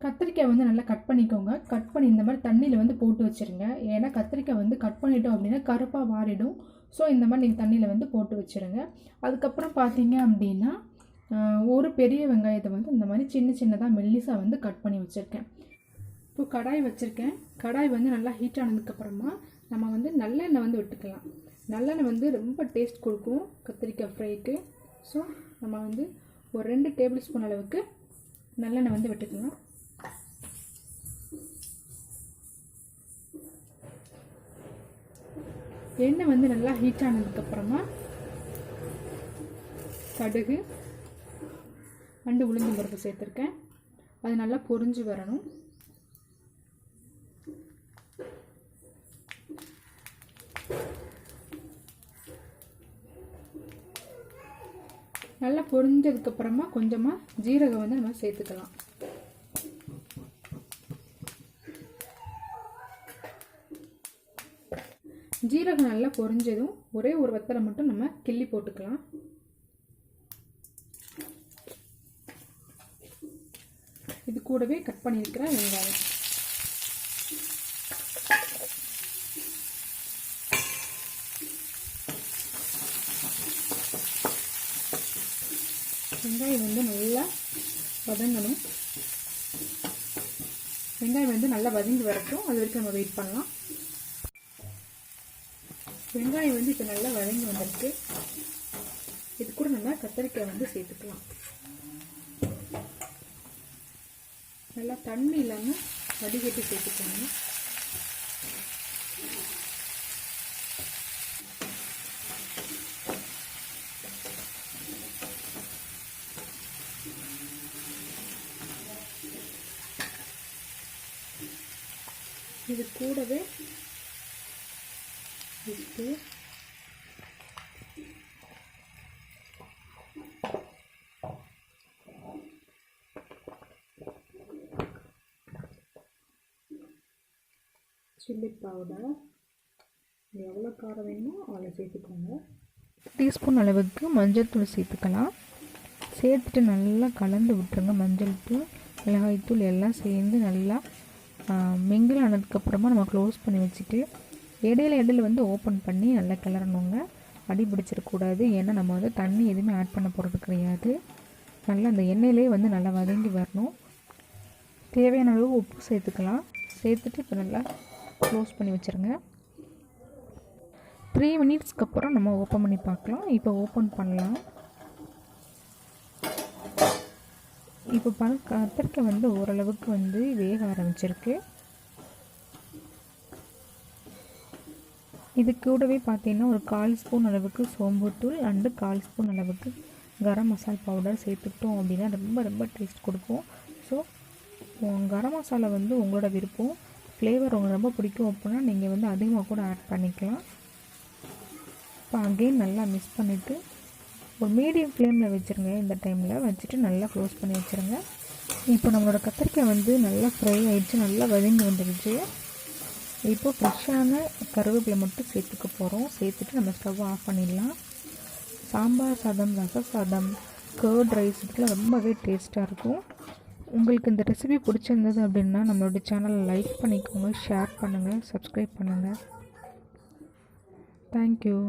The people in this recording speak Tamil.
கத்திரிக்காய் வந்து நல்லா கட் பண்ணிக்கோங்க. கட் பண்ணி இந்த மாதிரி தண்ணியில் வந்து போட்டு வச்சுருங்க. ஏன்னா கத்திரிக்காய் வந்து கட் பண்ணிட்டோம் அப்படின்னா கருப்பாக மாறிடும். ஸோ இந்த மாதிரி நீங்கள் தண்ணியில் வந்து போட்டு வச்சுருங்க. அதுக்கப்புறம் பார்த்தீங்க அப்படின்னா ஒரு பெரிய வெங்காயத்தை வந்து இந்த மாதிரி சின்ன சின்னதாக மெல்லிசாக வந்து கட் பண்ணி வச்சுருக்கேன். இப்போ கடாய் வச்சுருக்கேன். கடாய் வந்து நல்லா ஹீட் ஆனதுக்கப்புறமா நம்ம வந்து நல்லெண்ணெய் வந்து விட்டுக்கலாம். நல்லெண்ணெய் வந்து ரொம்ப டேஸ்ட் கொடுக்கும் கத்திரிக்காய் ஃப்ரைக்கு. ஸோ நம்ம வந்து ஒரு 2 டேபிள் ஸ்பூன் அளவுக்கு நல்லெண்ணெய் வந்து விட்டுக்கலாம். எண்ணெய் வந்து நல்லா ஹீட் ஆனதுக்கப்புறமா கடுகு அண்டு உளுந்து பருப்பு சேர்த்துருக்கேன். அது நல்லா பொரிஞ்சு வரணும். நல்லா பொரிஞ்சதுக்கப்புறமா கொஞ்சமாக ஜீரகம் வந்து நம்ம சேர்த்துக்கலாம். ஜீரகம் நல்லா பொரிஞ்சதும் ஒரே ஒரு வத்தலை மட்டும் நம்ம கிள்ளி போட்டுக்கலாம். இது கூடவே கட் பண்ணியிருக்கிற வெங்காயம், வெங்காயம் வந்து நல்லா வதங்கணும். வெங்காயம் வந்து நல்லா வதங்கி வரட்டும். அது வரைக்கும் நம்ம வெயிட் பண்ணலாம். வெங்காயம் வந்து இப்போ நல்லா வதங்கி வந்திருக்கு. இது கூட நம்ம கத்திரிக்காய் வந்து சேர்த்துக்கலாம். நல்லா தண்ணி இல்லாமல் வடிகட்டி சேர்த்துக்கோங்க. இது கூடவே உப்பு, சில்லி பவுடர், எவ்வளோ காரம் வேணுமோ அவ்வளோ சேர்த்துக்கோங்க. டீஸ்பூன் அளவுக்கு மஞ்சள் தூள் சேர்த்துக்கலாம். சேர்த்துட்டு நல்லா கலந்து விட்டுருங்க. மஞ்சள் தூள், மிளகாய் தூள் எல்லாம் சேர்ந்து நல்லா மிங்கிள் ஆனதுக்கப்புறமா நம்ம க்ளோஸ் பண்ணி வச்சுட்டு இடையில வந்து ஓப்பன் பண்ணி நல்லா கிளறணுங்க. அடி பிடிச்சிடக்கூடாது. ஏன்னா நம்ம வந்து தண்ணி எதுவுமே ஆட் பண்ண போகிறது கிடையாது. நல்லா அந்த எண்ணெயிலே வந்து நல்லா வதங்கி வரணும். தேவையான அளவு உப்பு சேர்த்துக்கலாம். சேர்த்துட்டு இப்போ நல்லா க்ளோஸ் பண்ணி வச்சுருங்க. 3 மினிட்ஸ்க்கு அப்புறம் நம்ம ஓப்பன் பண்ணி பார்க்கலாம். இப்போ ஓப்பன் பண்ணலாம். இப்போ கத்திரிக்காய் வந்து ஓரளவுக்கு வந்து வேக ஆரம்பிச்சிருக்கு. இது கூடவே பார்த்தீங்கன்னா ஒரு 1/4 ஸ்பூன் அளவுக்கு சோம்புத்தூள் அண்டு 1/4 ஸ்பூன் அளவுக்கு கரம் மசாலா பவுடர் சேர்த்துக்கிட்டோம் அப்படின்னா ரொம்ப ரொம்ப டேஸ்ட் கொடுக்கும். ஸோ கரம் மசாலா வந்து உங்களோட விருப்பம். ஃப்ளேவர் உங்களுக்கு ரொம்ப பிடிக்கும் அப்படின்னா நீங்கள் வந்து அதிகமாக கூட ஆட் பண்ணிக்கலாம். இப்போ அகெயின் நல்லா மிக்ஸ் பண்ணிவிட்டு ஒரு மீடியம் ஃப்ளேமில் வச்சுருங்க. இந்த டைமில் வச்சுட்டு நல்லா க்ளோஸ் பண்ணி வச்சுருங்க. இப்போ நம்மளோட கத்திரிக்காய் வந்து நல்லா ஃப்ரை ஆகிடுச்சு, நல்லா வதங்கி வந்துடுச்சு. இப்போ ஃப்ரெஷ்ஷான கருவேப்பிலை மட்டும் சேர்த்துக்க போகிறோம். சேர்த்துட்டு நம்ம ஸ்டவ் ஆஃப் பண்ணிடலாம். சாம்பார் சாதம், ரச சாதம், கர்ட் ரைஸ் இதுக்கெலாம் ரொம்பவே டேஸ்ட்டாக இருக்கும். உங்களுக்கு இந்த ரெசிபி பிடிச்சிருந்தது அப்படின்னா நம்மளோட சேனலை லைக் பண்ணிக்கோங்க, ஷேர் பண்ணுங்கள், சப்ஸ்கிரைப் பண்ணுங்கள். தேங்க்யூ.